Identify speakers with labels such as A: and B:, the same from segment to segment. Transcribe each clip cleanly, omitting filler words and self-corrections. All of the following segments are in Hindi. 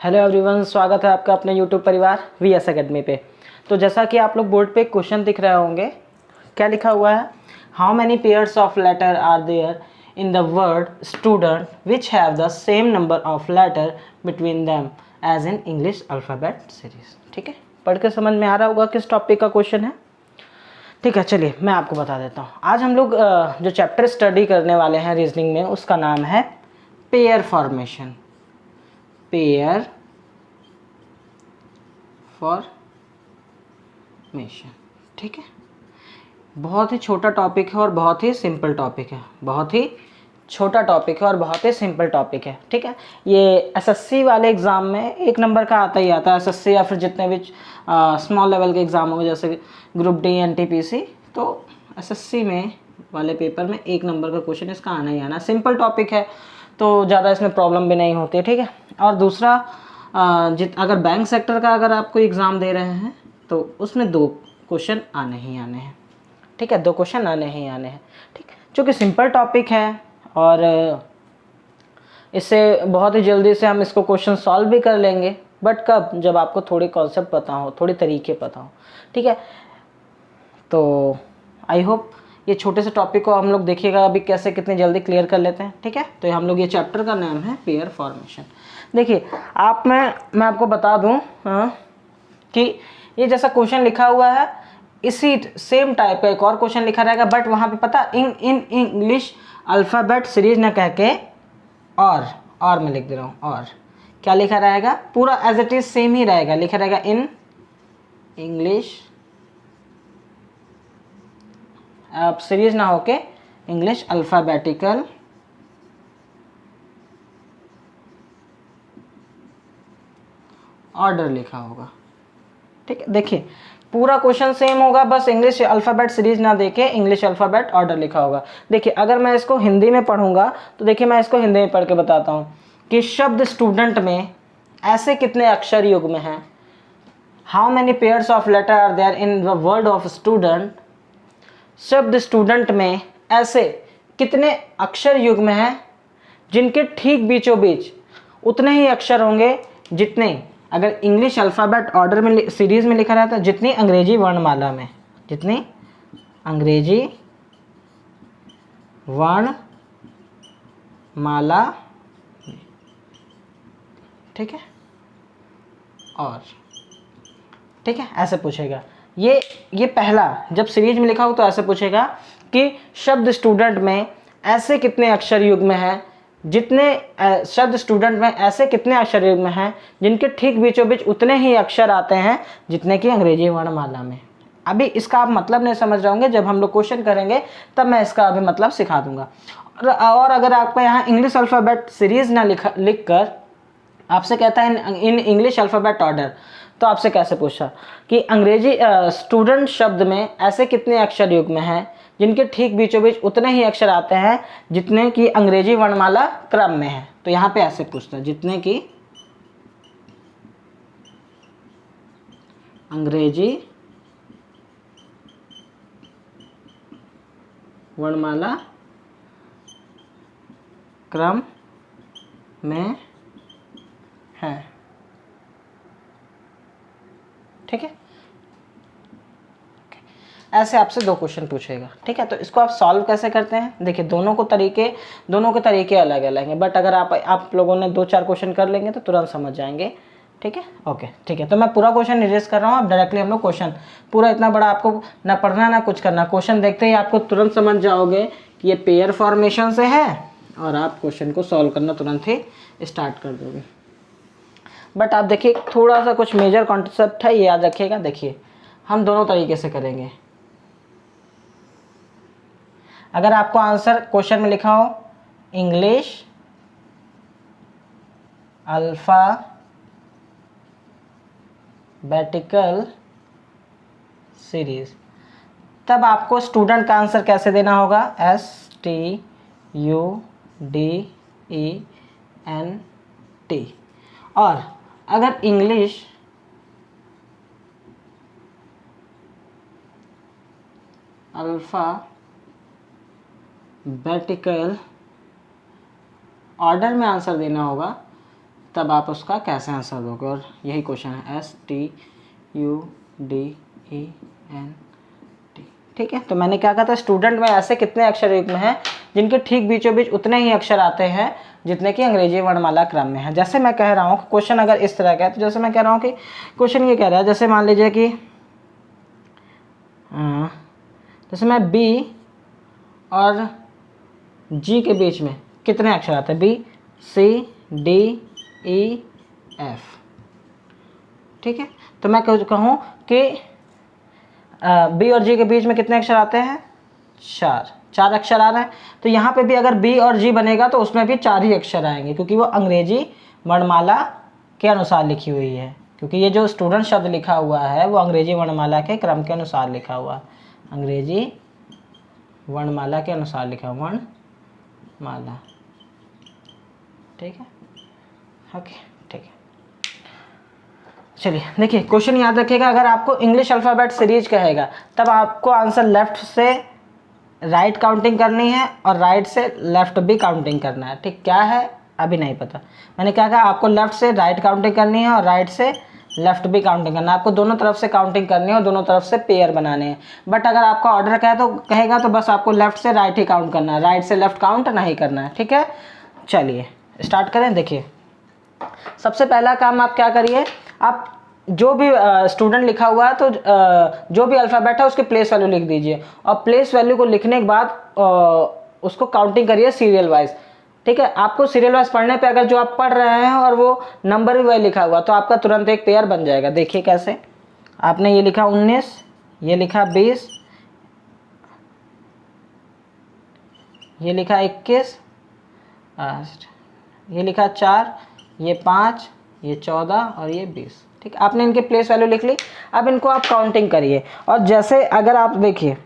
A: हेलो एवरीवन, स्वागत है आपका अपने यूट्यूब परिवार वीएस एकेडमी पे। तो जैसा कि आप लोग बोर्ड पे एक क्वेश्चन दिख रहे होंगे, क्या लिखा हुआ है? How many pairs of letter are there in the word student which have the same number of letter between them as in English alphabet series. ठीक है, पढ़ के समझ में आ रहा होगा किस टॉपिक का क्वेश्चन है। ठीक है, चलिए मैं आपको बता देता हूँ। आज हम लोग जो चैप्टर स्टडी करने वाले हैं रीजनिंग में, उसका नाम है पेयर फॉर्मेशन। Pair formation. ठीक है, बहुत ही छोटा टॉपिक है और बहुत ही सिंपल टॉपिक है। बहुत ही छोटा टॉपिक है और बहुत ही सिंपल टॉपिक है। ठीक है, ये एसएससी वाले एग्ज़ाम में 1 नंबर का आता ही आता है। एसएससी या फिर जितने भी स्मॉल लेवल के एग्ज़ाम होंगे जैसे ग्रुप डी, एनटीपीसी, तो एसएससी में वाले पेपर में 1 नंबर का क्वेश्चन इसका आना ही आना। सिंपल टॉपिक है तो ज़्यादा इसमें प्रॉब्लम भी नहीं होती है। ठीक है, और दूसरा अगर बैंक सेक्टर का अगर आप कोई एग्ज़ाम दे रहे हैं तो उसमें 2 क्वेश्चन आने ही आने हैं। ठीक है, 2 क्वेश्चन आने ही आने हैं। ठीक, चूँकि सिंपल टॉपिक है और इससे बहुत ही जल्दी से हम इसको क्वेश्चन सॉल्व भी कर लेंगे। बट कब? जब आपको थोड़ी कॉन्सेप्ट पता हो, थोड़ी तरीके पता हो। ठीक है, तो आई होप ये छोटे से टॉपिक को हम लोग देखिएगा अभी कैसे कितनी जल्दी क्लियर कर लेते हैं। ठीक है, तो हम लोग ये चैप्टर का नाम है पेयर फॉर्मेशन। देखिए मैं आपको बता दूं कि ये जैसा क्वेश्चन लिखा हुआ है इसी सेम टाइप का एक और क्वेश्चन लिखा रहेगा, बट वहाँ पे पता इन इंग्लिश अल्फ़ाबेट सीरीज ना कह के और मैं लिख दे रहा हूँ। और क्या लिखा रहेगा? पूरा एज इट इज सेम ही रहेगा, लिखा रहेगा इन इंग्लिश अब सीरीज ना होके इंग्लिश अल्फ़ाबेटिकल ऑर्डर लिखा होगा। ठीक है, देखिए पूरा क्वेश्चन सेम होगा, बस इंग्लिश अल्फ़ाबेट सीरीज ना देके इंग्लिश अल्फ़ाबेट ऑर्डर लिखा होगा। देखिए अगर मैं इसको हिंदी में पढ़ूंगा तो देखिए मैं इसको हिंदी में पढ़ के बताता हूँ कि शब्द स्टूडेंट में ऐसे कितने अक्षर युग्म हैं। How many pairs of letter are there in the word of student. शब्द स्टूडेंट में ऐसे कितने अक्षर युग्म हैं जिनके ठीक बीचों बीच उतने ही अक्षर होंगे जितने, अगर इंग्लिश अल्फ़ाबेट ऑर्डर में सीरीज में लिखा रहता है, जितनी अंग्रेजी वर्णमाला में, जितनी अंग्रेजी वर्णमाला में। ठीक है, और ठीक है ऐसे पूछेगा। ये पहला जब सीरीज में लिखा हो तो ऐसे पूछेगा कि शब्द स्टूडेंट में ऐसे कितने अक्षर युग्म हैं, जितने शब्द स्टूडेंट में ऐसे कितने अक्षर युग्म हैं जिनके ठीक बीचों बीच उतने ही अक्षर आते हैं जितने कि अंग्रेजी वर्णमाला में। अभी इसका आप मतलब नहीं समझ रहे होंगे, जब हम लोग क्वेश्चन करेंगे तब मैं इसका अभी मतलब सिखा दूंगा। और अगर आपको यहाँ इंग्लिश अल्फ़ाबेट सीरीज ना लिख कर आपसे कहता है इन इंग्लिश अल्फ़ाबेट ऑर्डर, तो आपसे कैसे पूछा कि अंग्रेजी स्टूडेंट शब्द में ऐसे कितने अक्षर युग्म हैं जिनके ठीक बीचों बीच उतने ही अक्षर आते हैं जितने कि अंग्रेजी वर्णमाला क्रम में है। तो यहाँ पे ऐसे पूछता है जितने कि अंग्रेजी वर्णमाला क्रम में है। ठीक है, ऐसे आपसे 2 क्वेश्चन पूछेगा। ठीक है, तो इसको आप सॉल्व कैसे करते हैं? देखिए दोनों के तरीके अलग अलग हैं, बट अगर आप लोगों ने 2-4 क्वेश्चन कर लेंगे तो तुरंत समझ जाएंगे। ठीक है, ओके ठीक है, तो मैं पूरा क्वेश्चन इरेज कर रहा हूँ। अब डायरेक्टली हम लोग क्वेश्चन पूरा, इतना बड़ा आपको ना पढ़ना ना कुछ करना, क्वेश्चन देखते ही आपको तुरंत समझ जाओगे कि ये पेयर फॉर्मेशन से है और आप क्वेश्चन को सॉल्व करना तुरंत ही स्टार्ट कर दोगे। बट आप देखिए थोड़ा सा कुछ मेजर कॉन्सेप्ट है, ये याद रखिएगा। देखिए हम दोनों तरीके से करेंगे। अगर आपको आंसर क्वेश्चन में लिखा हो इंग्लिश अल्फ़ाबेटिकल सीरीज, तब आपको स्टूडेंट का आंसर कैसे देना होगा? STUDENT। और अगर इंग्लिश अल्फ़ाबेटिकल ऑर्डर में आंसर देना होगा तब आप उसका कैसे आंसर दोगे। और यही क्वेश्चन है STUDENT। ठीक है, तो मैंने क्या कहा था, स्टूडेंट में ऐसे कितने अक्षर युग्म हैं जिनके ठीक बीचों बीच उतने ही अक्षर आते हैं जितने कि अंग्रेजी वर्णमाला क्रम में है। जैसे मैं कह रहा हूँ क्वेश्चन अगर इस तरह का है, तो जैसे मैं कह रहा हूँ कि क्वेश्चन ये कह रहा है, जैसे मान लीजिए कि जैसे मैं B और G के बीच में कितने अक्षर आते हैं, B C D E F। ठीक है, तो मैं कहूँ कि B और G के बीच में कितने अक्षर आते हैं, चार अक्षर आ रहे हैं। तो यहाँ पे भी अगर B और G बनेगा तो उसमें भी 4 ही अक्षर आएंगे, क्योंकि वो अंग्रेजी वर्णमाला के अनुसार लिखी हुई है। क्योंकि ये जो स्टूडेंट शब्द लिखा हुआ है वो अंग्रेजी वर्णमाला के क्रम के अनुसार लिखा हुआ है, अंग्रेजी वर्णमाला के अनुसार लिखा हुआ, वर्णमाला। ठीक है, ओके, ठीक है। चलिए देखिए, क्वेश्चन याद रखिएगा, अगर आपको इंग्लिश अल्फ़ाबेट सीरीज कहेगा तब आपको आंसर लेफ्ट से राइट काउंटिंग करनी है और राइट से लेफ्ट भी काउंटिंग करना है। ठीक, क्या है अभी नहीं पता, मैंने क्या कहा, आपको लेफ्ट से राइट काउंटिंग करनी है और राइट से लेफ्ट भी काउंटिंग करना है। आपको दोनों तरफ से काउंटिंग करनी है और दोनों तरफ से पेयर बनाने हैं। बट अगर आपका ऑर्डर कहेगा तो बस आपको लेफ्ट से राइट ही काउंट करना है, राइट से लेफ्ट काउंट नहीं करना है। ठीक है, चलिए स्टार्ट करें। देखिए, सबसे पहला काम आप क्या करिए, आप जो भी स्टूडेंट लिखा हुआ है तो जो भी अल्फ़ाबेट है उसके प्लेस वैल्यू लिख दीजिए, और प्लेस वैल्यू को लिखने के बाद उसको काउंटिंग करिए सीरियल वाइज। ठीक है, आपको सीरियल वाइज पढ़ने पे अगर जो आप पढ़ रहे हैं और वो नंबर भी वही लिखा हुआ तो आपका तुरंत एक पेयर बन जाएगा। देखिए कैसे, आपने ये लिखा 19, ये लिखा 20, ये लिखा 21, ये लिखा 4, ये 5, ये 14 और ये 20। ठीक, आपने इनके प्लेस वैल्यू लिख ली। अब इनको आप काउंटिंग करिए, और जैसे अगर आप देखिए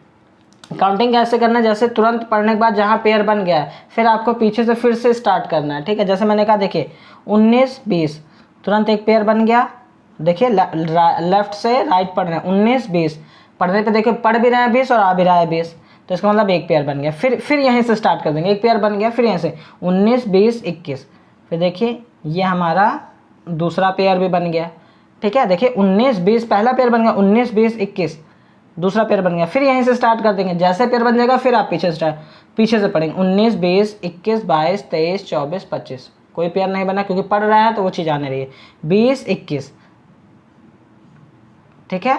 A: काउंटिंग कैसे करना है, जैसे तुरंत पढ़ने के बाद जहाँ पेयर बन गया है फिर आपको पीछे से फिर से स्टार्ट करना है। ठीक है, जैसे मैंने कहा, देखिए 19 20 तुरंत एक पेयर बन गया। देखिए लेफ्ट से राइट पढ़ रहे हैं, 19 20 पढ़ने पे देखिए पढ़ भी रहे हैं 20 और आ भी रहा है 20, तो इसका मतलब एक पेयर बन गया। फिर यहीं से स्टार्ट कर देंगे, एक पेयर बन गया, फिर यहीं से 19 20 21, फिर देखिए ये हमारा दूसरा पेयर भी बन गया। ठीक है, देखिए 19 20 पहला पेयर बन गया, 19 20 21 दूसरा पेयर बन गया। फिर यहीं से स्टार्ट कर देंगे, जैसे पेयर बन जाएगा फिर आप पीछे से पढ़ेंगे, 19 20 21 22 23 24 25। कोई पेयर नहीं बना क्योंकि पढ़ रहे हैं तो वो चीज़ आने रही है, 20 21। ठीक है,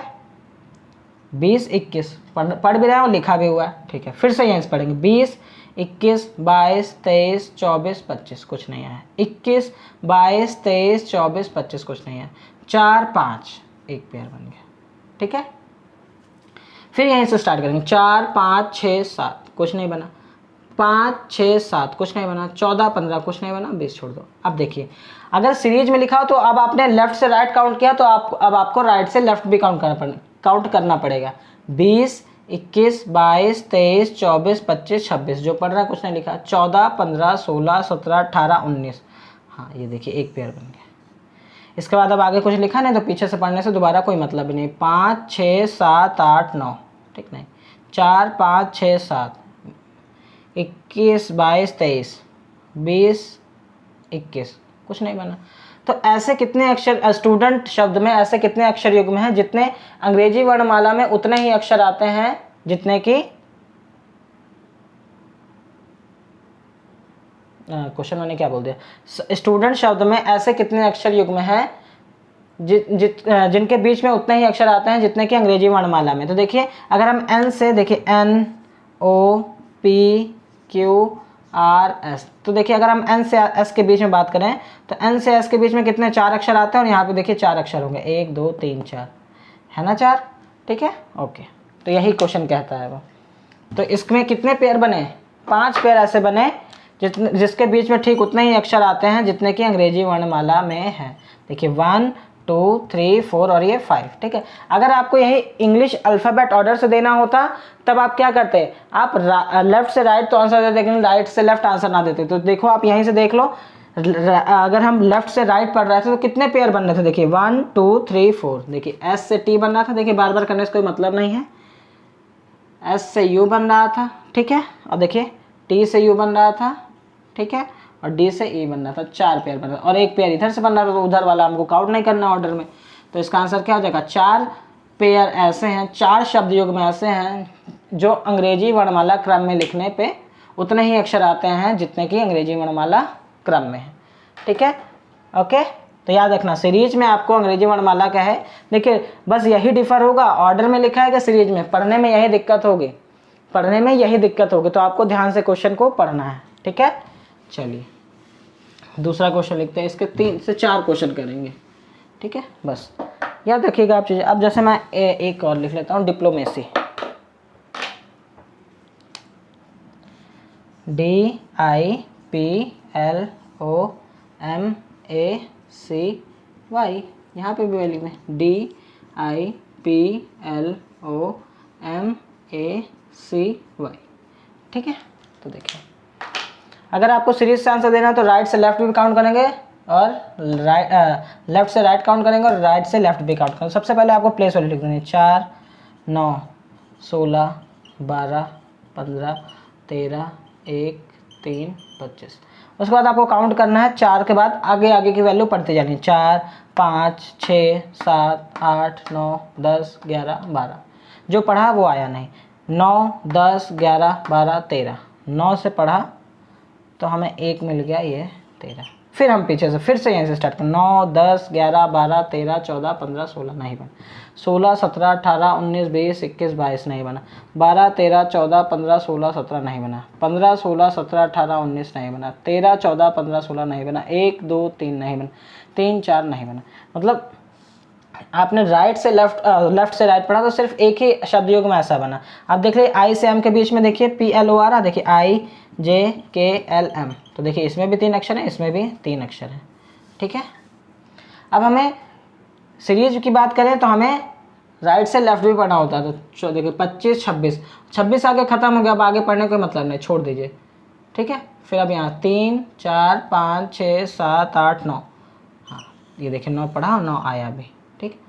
A: 20 21 पढ़ भी रहे हैं और लिखा भी हुआ है। ठीक है, फिर से यहीं से पढ़ेंगे, 20 21 22 23 24 25, कुछ नहीं आया, 21 22 23 24 25, कुछ नहीं आया, 4 5 एक पेयर बन गया। ठीक है, फिर यहीं से स्टार्ट करेंगे, 4 5 6 7 कुछ नहीं बना, 5 6 7 कुछ नहीं बना, 14 15 कुछ नहीं बना, 20 छोड़ दो। अब देखिए, अगर सीरीज में लिखा हो तो अब आपने लेफ्ट से राइट काउंट किया तो अब आपको राइट से लेफ्ट भी काउंट करना पड़ेगा। 20 21 22 23 24 25 26, जो पढ़ रहा है कुछ नहीं लिखा, 14 15 16 17 18 19। हाँ, ये देखिए एक पेयर बन गया। इसके बाद अब आगे कुछ लिखा नहीं तो पीछे से पढ़ने से दोबारा कोई मतलब ही नहीं। 5 6 7 8 9, ठीक नहीं, 4 5 6 7 21 22 23 20 21, कुछ नहीं बना। तो ऐसे कितने अक्षर, स्टूडेंट शब्द में ऐसे कितने अक्षर युग्म हैं जितने अंग्रेजी वर्णमाला में उतने ही अक्षर आते हैं जितने कि क्वेश्चन मैंने क्या बोल दिया, स्टूडेंट शब्द में ऐसे कितने अक्षर युग्म हैं जिनके बीच में उतने ही अक्षर आते हैं जितने कि अंग्रेजी वर्णमाला में। तो देखिए, अगर हम एन से देखिए, N O P Q R S, तो देखिए अगर हम एन से एस के बीच में बात करें तो एन से एस के बीच में कितने 4 अक्षर आते हैं, और यहाँ पे देखिए 4 अक्षर होंगे, 1 2 3 4, है ना 4। ठीक है, ओके, तो यही क्वेश्चन कहता है वो। तो इसमें कितने पेयर बने, 5 पेयर ऐसे बने जिसके बीच में ठीक उतने ही अक्षर आते हैं जितने कि अंग्रेजी वर्णमाला में है। देखिए 1 2 3 4 और ये 5। ठीक है, अगर आपको यही इंग्लिश अल्फ़ाबेट ऑर्डर से देना होता तब आप क्या करते, आप लेफ्ट से राइट तो आंसर देते, लेकिन राइट से लेफ्ट आंसर ना देते। तो देखो आप यहीं से देख लो, अगर हम लेफ्ट से राइट पढ़ रहे थे तो कितने पेयर बन रहे थे, देखिए 1 2 3 4। देखिए एस से टी बन रहा था, देखिए बार बार करने से कोई मतलब नहीं है, एस से यू बन रहा था। ठीक है, और देखिए टी से यू बन रहा था। ठीक है, और डी से ई बनना था, 4 पेयर बन रहा था और एक पेयर इधर से बन रहा था, तो उधर वाला हमको काउंट नहीं करना ऑर्डर में। तो इसका आंसर क्या हो जाएगा, 4 पेयर ऐसे हैं, 4 शब्द युग्म ऐसे हैं जो अंग्रेजी वर्णमाला क्रम में लिखने पे उतने ही अक्षर आते हैं जितने कि अंग्रेजी वर्णमाला क्रम में है। ठीक है, ओके। तो याद रखना सीरीज में आपको अंग्रेजी वर्णमाला क्या है, देखिए बस यही डिफर होगा, ऑर्डर में लिखा है कि सीरीज में, पढ़ने में यही दिक्कत होगी, पढ़ने में यही दिक्कत होगी। तो आपको ध्यान से क्वेश्चन को पढ़ना है। ठीक है, चलिए दूसरा क्वेश्चन लिखते हैं, इसके 3 से 4 क्वेश्चन करेंगे। ठीक है, बस याद रखिएगा आप चीज़ें। अब जैसे मैं एक और लिख लेता हूँ, डिप्लोमेसी, DIPLOMACY, यहाँ पे भी वैल्यू में DIPLOMACY। ठीक है, तो देखिए अगर आपको सीरीज से आंसर देना है तो राइट से लेफ्ट भी काउंट करेंगे और लेफ्ट से राइट काउंट करेंगे और राइट से लेफ्ट भी काउंट करेंगे। सबसे पहले आपको प्लेस वैल्यू लिख देनी है, 4 9 16 12 15 13 1 3 25। उसके बाद आपको काउंट करना है, 4 के बाद आगे आगे की वैल्यू पढ़ते जानी है, 4 5 6 7 8 9 10 11 12। जो पढ़ा वो आया नहीं, 9 10 11 12 13, 9 से पढ़ा तो हमें 1 मिल गया, ये 13। फिर हम पीछे से फिर से यहीं से स्टार्ट करें, 9 10 11 12 13 14 15 16 नहीं बना, 16 17 18 19 20 21 22 नहीं बना, 12 13 14 15 16 17 नहीं बना, 15 16 17 18 19 नहीं बना, 13 14 15 16 नहीं बना, 1 2 3 नहीं बना, 3 4 नहीं बना। मतलब आपने राइट से लेफ्ट से राइट पढ़ा तो सिर्फ एक ही शब्द योग में ऐसा बना। आप देख लीजिए आई से एम के बीच में देखिए PLOR, देखिए IJKLM, तो देखिए इसमें भी 3 अक्षर है, इसमें भी 3 अक्षर है। ठीक है, अब हमें सीरीज की बात करें तो हमें राइट से लेफ्ट भी पढ़ना होता है। तो देखिए 25 26 आगे खत्म हो गया, अब आगे पढ़ने का मतलब नहीं, छोड़ दीजिए। ठीक है, फिर अब यहाँ 3 4 5 6 7 8 9, हाँ ये देखिए 9 पढ़ा और 9 आया भी। ठीक,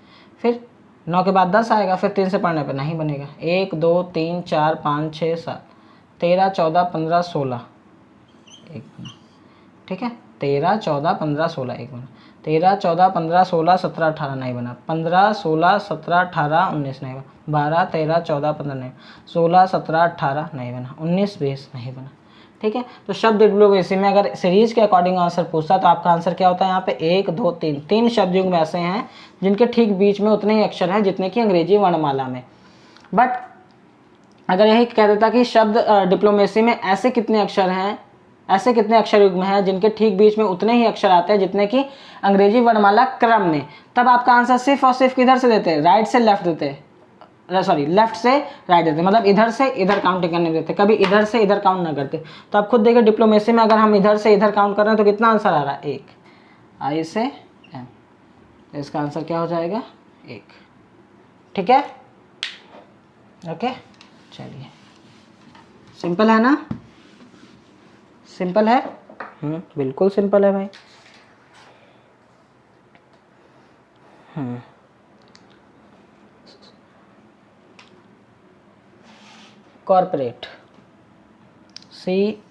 A: फिर 9 के बाद 10 आएगा, फिर 3 से पढ़ने पे नहीं बनेगा, 1 2 3 4 5 6 7 13 14 15 16 1 बना। ठीक है, 13 14 15 16 1 बना, 13 14 15 16 17 18 नहीं बना, 15 16 17 18 19 नहीं बना, 12 13 14 15 नहीं, 16 17 18 नहीं बना, 19 20 नहीं बना। ठीक है, तो शब्द डिप्लोमेसी में अगर सीरीज के अकॉर्डिंग आंसर पूछता तो आपका आंसर क्या होता है, यहाँ पे 1 2 3 शब्द युग्म ऐसे हैं जिनके ठीक बीच में उतने ही अक्षर हैं जितने कि अंग्रेजी वर्णमाला में। बट अगर यही कह देता कि शब्द डिप्लोमेसी में ऐसे कितने अक्षर हैं, ऐसे कितने अक्षर युग्म हैं जिनके ठीक बीच में उतने ही अक्षर आते हैं जितने कि अंग्रेजी वर्णमाला क्रम में, तब आपका आंसर सिर्फ और सिर्फ किधर से देते, राइट से लेफ्ट देते, सॉरी लेफ्ट से राइट देते, मतलब इधर से इधर काउंट करने देते, कभी इधर से इधर काउंट ना करते। तो आप खुद देखिए डिप्लोमेसी में अगर हम इधर से इधर काउंट कर रहे हैं तो कितना आंसर आ रहा है, 1, आई से एम, इसका आंसर क्या हो जाएगा, 1। ठीक है, ओके, चलिए सिंपल है ना, सिंपल है, बिल्कुल सिंपल है भाई। कॉर्पोरेट, CORPORATE,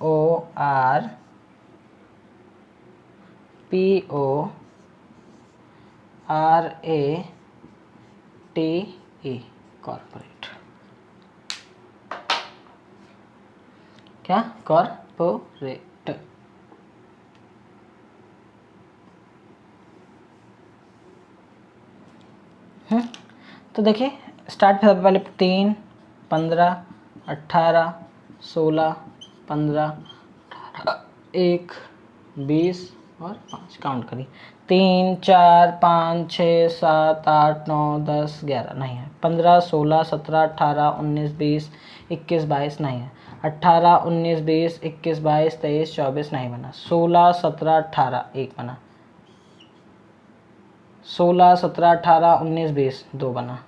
A: कॉर्पोरेट, क्या, कॉर्पोरेट। तो देखिए स्टार्ट पहले 3 15 18 16 15 18 1 20 और 5 काउंट करिए, 3 4 5 6 7 8 9 10 11 नहीं है, 15 16 17 18 19 20 21 22 नहीं है, 18 19 20 21 22 23 24 नहीं बना, 16 17 18 1 बना, 16 17 18 19 20 2 बना,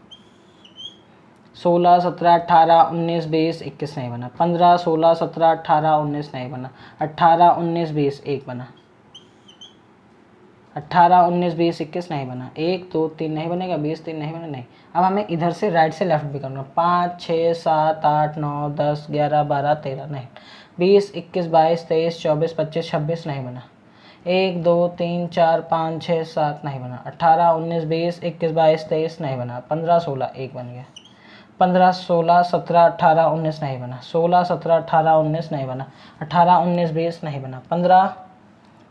A: 16 17 18 19 20 21 नहीं बना, 15 16 17 18 19 नहीं बना, 18 19 20 1 बना, 18 19 20 21 नहीं बना, 1 2 3 नहीं बनेगा, 20 3 नहीं बना, नहीं। अब हमें इधर से राइट से लेफ्ट भी करना, 5 6 7 8 9 10 11 12 13 नहीं, 20, 21, 22, 23, 24, 25, 26 नहीं बना। 1, 2, 3, 4, 5, 6, 7 नहीं बना। 18, 19, 20, 21, 22, 23 नहीं बना। 15, 16 एक बन गया। 15, 16, 17, 18, 19 नहीं बना। 16, 17, 18, 19 नहीं बना। 18, 19, 20 नहीं बना। 15,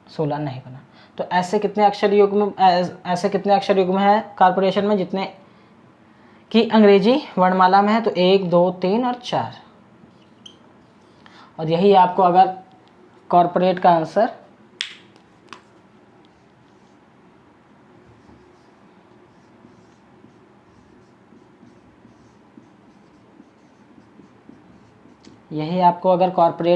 A: 16 नहीं बना। तो ऐसे कितने अक्षर युग्म है कॉर्पोरेशन में जितने कि अंग्रेजी वर्णमाला में है? तो 1, 2, 3 और 4। और यही आपको अगर कॉर्पोरेट का आंसर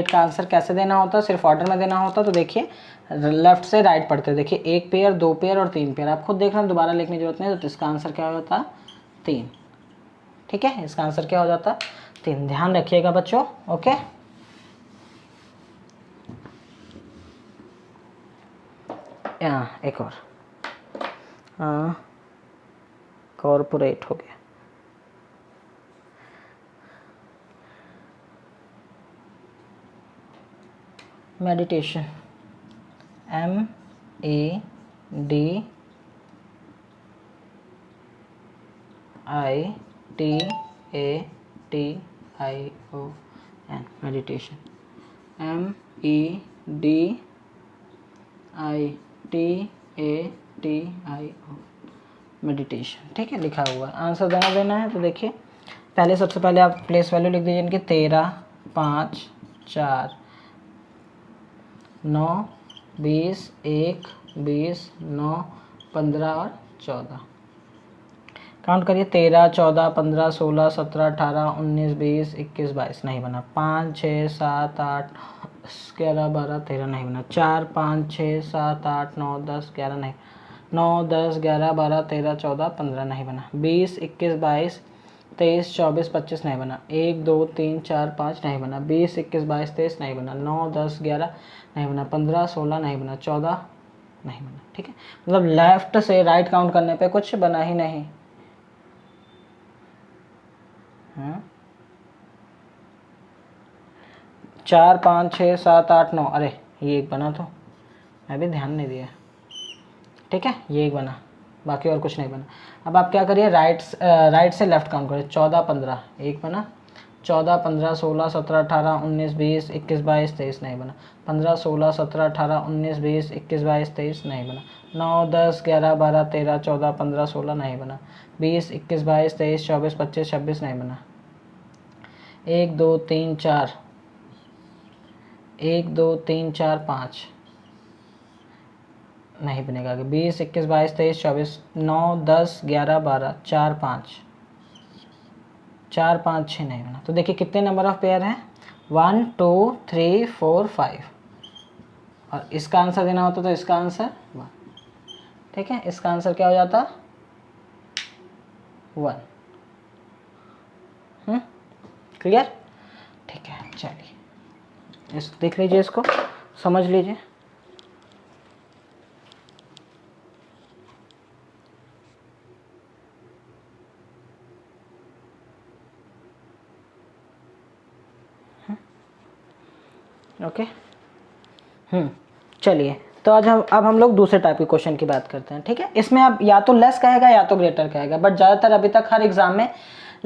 A: का आंसर कैसे देना होता, सिर्फ ऑर्डर में देना होता, तो देखिए लेफ्ट से राइट पढ़ते, देखिए 1 पेयर, 2 पेयर और 3 पेयर। आप खुद देख रहे हैं, दोबारा लिखने की जरूरत नहीं। तो इसका आंसर क्या होता? 3। ठीक है, इसका आंसर क्या हो जाता? 3। ध्यान रखिएगा बच्चों। ओके, एक और कॉर्पोरेट हो गया। Meditation, MEDITATION, meditation, MEDITATIO, meditation. ठीक है, लिखा हुआ है, आंसर देना है। तो देखिए पहले, सबसे पहले आप प्लेस वैल्यू लिख दीजिए इनके। 13, 5, 4, 9, 20, 1, 20, 9, 15 और 14। काउंट करिए। 13, 14, 15, 16, 17, 18, 19, 20, 21, 22 नहीं बना। 5, 6, 7, 8, 11, 12, 13 नहीं बना। 4, 5, 6, 7, 8, 9, 10, 11 नहीं। 9, 10, 11, 12, 13, 14, 15 नहीं बना। 20, 21, 22, 23, 24, 25 नहीं बना। 1, 2, 3, 4, 5 नहीं बना। 20, 21, 22, 23 नहीं बना। 9, 10, 11 नहीं बना। 15, 16 नहीं बना। 14 नहीं बना। ठीक है, मतलब लेफ्ट से राइट काउंट करने पे कुछ बना ही नहीं। 4, 5, 6, 7, 8, 9, अरे ये एक बना, तो मैं भी ध्यान नहीं दिया। ठीक है, ये एक बना, बाकी और कुछ नहीं बना। अब आप क्या करिए, राइट से लेफ्ट काउंट करिए। 14, 15 एक बना। 14, 15, 16, 17, 18, 19, 20, 21, 22, 23 नहीं बना। 15, 16, 17, 18, 19, 20, 21, 22, 23 नहीं बना। 9, 10, 11, 12, 13, 14, 15, 16 नहीं बना। 20, 21, 22, 23, 24, 25, 26 नहीं बना। 1, 2, 3, 4, 1, 2, 3, 4, 5 नहीं बनेगा। 20, 21, 22, 23, 24, 9, 10, 11, 12, 4, 5, 4, 5, 6 नहीं बना। तो देखिए कितने नंबर ऑफ पेयर हैं? 1, 2, 3, 4, 5। और इसका आंसर देना होता तो इसका आंसर 1। ठीक है, इसका आंसर क्या हो जाता? 1। क्लियर? ठीक है, चलिए इस देख लीजिए, इसको समझ लीजिए। ओके, चलिए तो आज अब हम लोग दूसरे टाइप के क्वेश्चन की बात करते हैं। ठीक है, इसमें अब या तो लेस कहेगा या तो ग्रेटर कहेगा, बट ज़्यादातर अभी तक हर एग्जाम में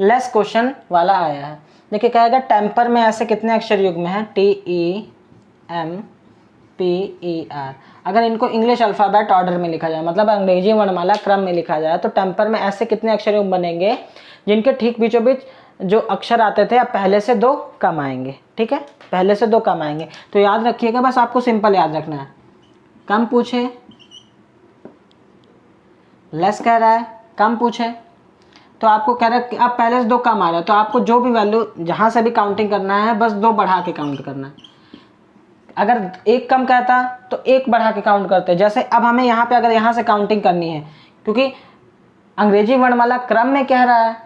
A: लेस क्वेश्चन वाला आया है। देखिए कहेगा टेम्पर में ऐसे कितने अक्षर युग्म हैं? TEMPER। अगर इनको इंग्लिश अल्फ़ाबेट ऑर्डर में लिखा जाए, मतलब अंग्रेजी वर्णमाला क्रम में लिखा जाए, तो टेम्पर में ऐसे कितने अक्षर युग्म बनेंगे जिनके ठीक बीचों बीच जो अक्षर आते थे अब पहले से 2 कम आएंगे। ठीक है, पहले से 2 कम आएंगे। तो याद रखिएगा, बस आपको सिंपल याद रखना है। कम पूछे, लेस कह रहा है, कम पूछे तो आपको कह रहा है कि अब पहले से 2 कम आ रहा है, तो आपको जो भी वैल्यू जहाँ से भी काउंटिंग करना है बस 2 बढ़ा के काउंट करना है। अगर 1 कम कहता तो 1 बढ़ा के काउंट करते। जैसे अब हमें यहाँ पे अगर यहाँ से काउंटिंग करनी है, क्योंकि अंग्रेजी वर्णमाला क्रम में कह रहा है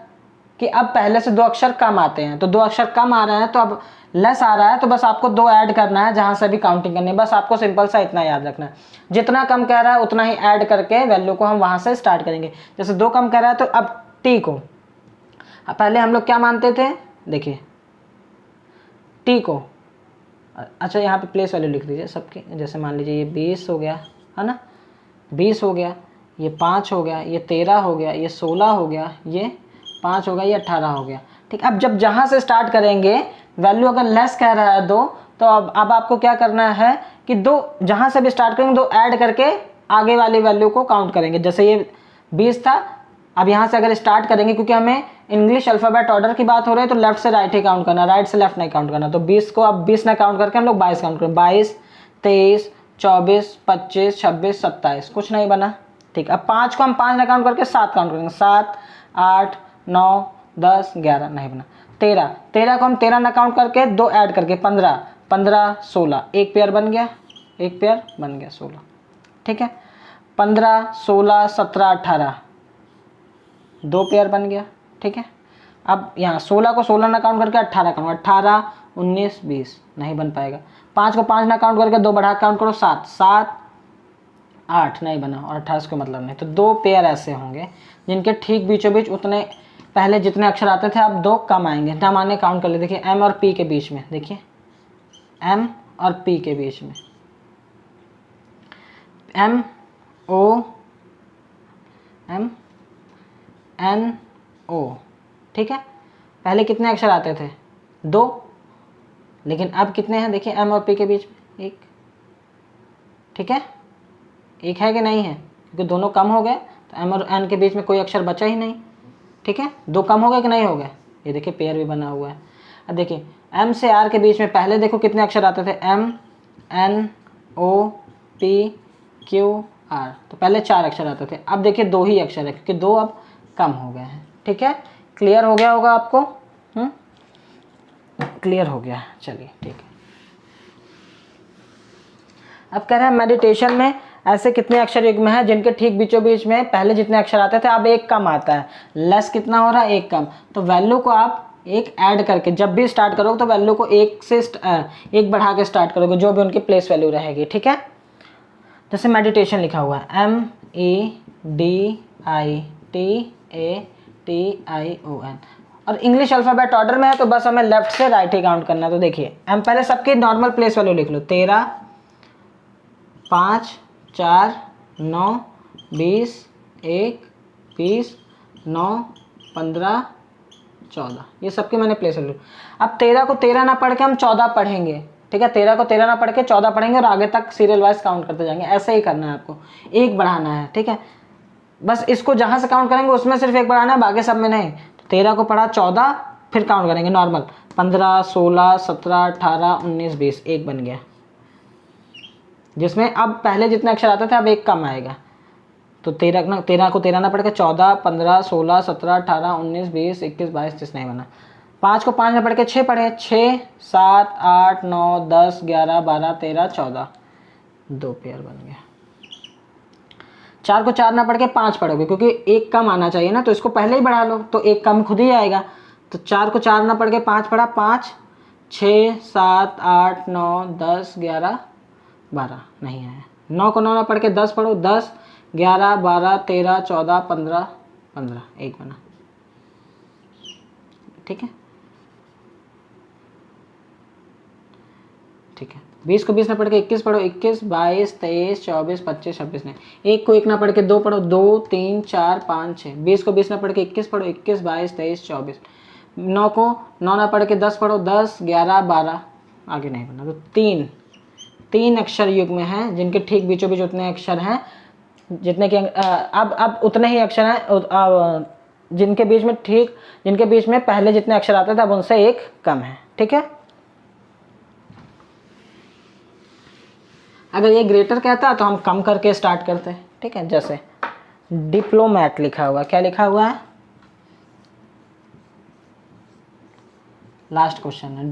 A: कि अब पहले से 2 अक्षर कम आते हैं, तो 2 अक्षर कम आ रहे हैं, तो अब लेस आ रहा है, तो बस आपको 2 ऐड करना है जहाँ से भी काउंटिंग करनी है। बस आपको सिंपल सा इतना याद रखना है, जितना कम कह रहा है उतना ही ऐड करके वैल्यू को हम वहाँ से स्टार्ट करेंगे। जैसे 2 कम कह रहा है तो अब टी को, पहले हम लोग क्या मानते थे, देखिए टी को अच्छा यहाँ पे प्लेस वैल्यू लिख दीजिए सबकी, जैसे मान लीजिए ये 20 हो गया है ना, 20 हो गया, ये 5 हो गया, ये 13 हो गया, ये 16 हो गया, ये 5 हो गया, ये 18 हो गया। ठीक, अब जब जहाँ से स्टार्ट करेंगे वैल्यू अगर लेस कह रहा है 2, तो अब आपको क्या करना है कि 2 जहाँ से भी स्टार्ट करेंगे 2 ऐड करके आगे वाली वैल्यू को काउंट करेंगे। जैसे ये 20 था, अब यहाँ से अगर स्टार्ट करेंगे, क्योंकि हमें इंग्लिश अल्फ़ाबेट ऑर्डर की बात हो रही है तो लेफ्ट से राइट ही काउंट करना, राइट से लेफ्ट नहीं काउंट करना। तो 20 को अब 20 ना काउंट करके हम लोग 22 काउंट करें, 22, 23, 24, 25, 26, 27, कुछ नहीं बना। ठीक, अब 5 को हम 5 ना काउंट करके 7 काउंट करेंगे, 7, 8, 9, 10, 11, नहीं बना। 13 को हम 13 ना काउंट करके 2 ऐड करके 15, 15, 16, एक पेयर बन गया, एक पेयर बन गया 16। ठीक है, 15, 16, 17, 18, 2 पेयर बन गया। ठीक है, अब यहाँ 16 को 16 ना काउंट करके 18 काउंट, 18, 19, 20, नहीं बन पाएगा। 5 को 5 ना काउंट करके 2 बढ़ा काउंट करो, 7, 7, 8, नहीं बना, और 28 को मतलब नहीं। तो 2 पेयर ऐसे होंगे जिनके ठीक बीचों बीच उतने पहले जितने अक्षर आते थे अब 2 कम आएंगे। ना माने काउंट कर ले, देखिए एम और पी के बीच में, देखिए एम और पी के बीच में M O M N O. ठीक है, पहले कितने अक्षर आते थे 2, लेकिन अब कितने हैं, देखिए एम और पी के बीच में 1। ठीक है, 1 है कि नहीं है, क्योंकि दोनों कम हो गए तो एम और एन के बीच में कोई अक्षर बचा ही नहीं। ठीक है, 2 कम हो गए कि नहीं हो गए, ये देखिए पेयर भी बना हुआ है। अब देखिए एम से आर के बीच में पहले देखो कितने अक्षर आते थे, M, N, O, P, Q, R, तो पहले 4 अक्षर आते थे, अब देखिए 2 ही अक्षर है क्योंकि 2 अब कम हो गए हैं। ठीक है, क्लियर हो गया होगा आपको, क्लियर हो गया, चलिए ठीक है। अब कह रहे हैं मेडिटेशन में ऐसे कितने अक्षर युग्म हैं जिनके ठीक बीचों बीच में पहले जितने अक्षर आते थे अब 1 कम आता है। लेस कितना हो रहा है, 1 कम, तो वैल्यू को आप 1 ऐड करके जब भी स्टार्ट करोगे तो वैल्यू को 1 से 1 बढ़ा के स्टार्ट करोगे, जो भी उनकी प्लेस वैल्यू रहेगी। ठीक है, जैसे मेडिटेशन लिखा हुआ है MEDITATION, और इंग्लिश अल्फ़ाबेट ऑर्डर में है तो बस हमें लेफ्ट से राइट ही काउंट करना है। तो देखिए एम पहले सबकी नॉर्मल प्लेस वैल्यू लिख लो, 13, 5, 4, 9, 20, 1, 20, 9, 15, 14, ये सबके मैंने प्लेस वैल्यू। अब 13 को 13 ना पढ़ के हम 14 पढ़ेंगे। ठीक है, 13 को 13 ना पढ़ के 14 पढ़ेंगे और आगे तक सीरियल वाइज काउंट करते जाएंगे। ऐसे ही करना है आपको, 1 बढ़ाना है। ठीक है, बस इसको जहाँ से काउंट करेंगे उसमें सिर्फ 1 बढ़ाना है, बाकी सब में नहीं। 13 को पढ़ा 14, फिर काउंट करेंगे नॉर्मल, 15, 16, 17, 18, 19, 20, 1 बन गया, जिसमें अब पहले जितने अक्षर आते थे अब 1 कम आएगा। तो 13 को 13 ना पढ़ के 14, 15, 16, 17, 18, 19, 20, 21, 22, 23 नहीं बना। 5 को 5 ना पढ़ के 6 पढ़े, 6, 7, 8, 9, 10, 11, 12, 13, 14, 2 पेयर बन गया। 4 को 4 ना पढ़ के 5 पढ़ोगे, क्योंकि 1 कम आना चाहिए ना, तो इसको पहले ही बढ़ा लो तो 1 कम खुद ही आएगा। तो 4 को 4 ना पढ़ के 5 पढ़ा, 5, 6, 7, 8, 9, 10, 11, 12 नहीं आया। 9 को 9 ना पढ़ के 10 पढ़ो, 10, 11, 12, 13, 14, 15, 15, 1 बना। ठीक है, ठीक है। 20 को 20 ना पढ़ के 21 पढ़ो, 21, 22, 23, 24, 25, 26 नहीं। 1 को 1 ना पढ़ के 2 पढ़ो, 2, 3, 4, 5, 6। 20 को 20 ना पढ़ के 21 पढ़ो, 21, 22, 23, 24। 9 को 9 ना पढ़ के 10 पढ़ो, 10, 11, 12, आगे नहीं बना। तो 3 अक्षर युग्म हैं जिनके ठीक बीचों बीच उतने अक्षर हैं जितने के अब उतने ही अक्षर हैं जिनके बीच में पहले जितने अक्षर आते थे अब उनसे 1 कम है। ठीक है, अगर ये ग्रेटर कहता है तो हम कम करके स्टार्ट करते हैं। ठीक है, जैसे डिप्लोमैट लिखा हुआ, क्या लिखा हुआ है, लास्ट क्वेश्चन है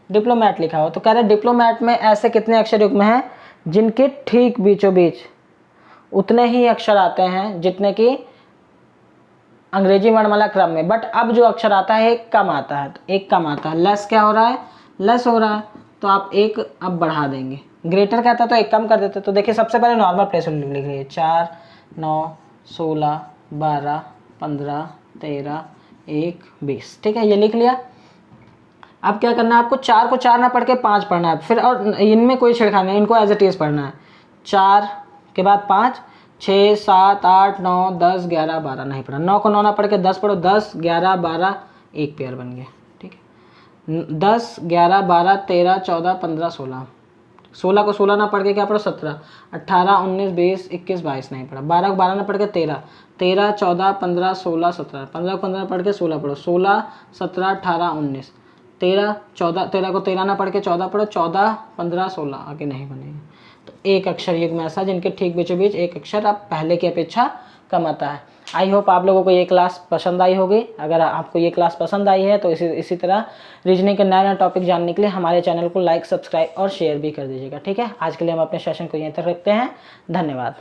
A: डिप्लोमैट लिखा हुआ। तो कह रहे डिप्लोमैट में ऐसे कितने अक्षर युग्म हैं जिनके ठीक बीचों बीच उतने ही अक्षर आते हैं जितने कि अंग्रेजी वर्णमाला क्रम में, बट अब जो अक्षर आता है 1 कम आता है। तो 1 कम आता है, लेस क्या हो रहा है, लेस हो रहा है, तो आप 1 अब बढ़ा देंगे। ग्रेटर कहता है तो 1 कम कर देते। तो देखिए सबसे पहले नॉर्मल प्लेस लिख लीजिए, 4, 9, 16, 12, 15, 13, 1, 20। ठीक है, ये लिख लिया। अब क्या करना है आपको, 4 को 4 ना पढ़ के 5 पढ़ना है फिर, और इनमें कोई छेड़खानी नहीं, इनको एज इट इज पढ़ना है। 4 के बाद 5, 6, 7, 8, 9, 10, 11, 12 नहीं पढ़ा। 9 को 9 ना पढ़ के 10 पढ़ो, 10, 11, 12 एक पेयर बन गया, ठीक है। 10, 11, 12, 13, 14, 15, 16, 16 को 16 ना पढ़ के क्या पढ़ो 17, 18, 19, 20, 21, 22 नहीं पढ़ा। 12 को 12 ना पढ़ के 13, 13, 14, 15, 16, 17, 15 को 15 पढ़ के 16 पढ़ो, 16, 17, 18, 19, 13, 14, 13 को 13 ना पढ़ के 14 पढ़ो, 14, 15, 16 आगे नहीं बनेगा। तो एक अक्षर युग्म ऐसा जिनके ठीक बीचों बीच एक अक्षर अब पहले की अपेक्षा कम आता है। आई होप आप लोगों को ये क्लास पसंद आई होगी। अगर आपको ये क्लास पसंद आई है तो इसी तरह रीजनिंग के नए नए टॉपिक जानने के लिए हमारे चैनल को लाइक, सब्सक्राइब और शेयर भी कर दीजिएगा, ठीक है। आज के लिए हम अपने सेशन को यहीं तक रखते हैं। धन्यवाद।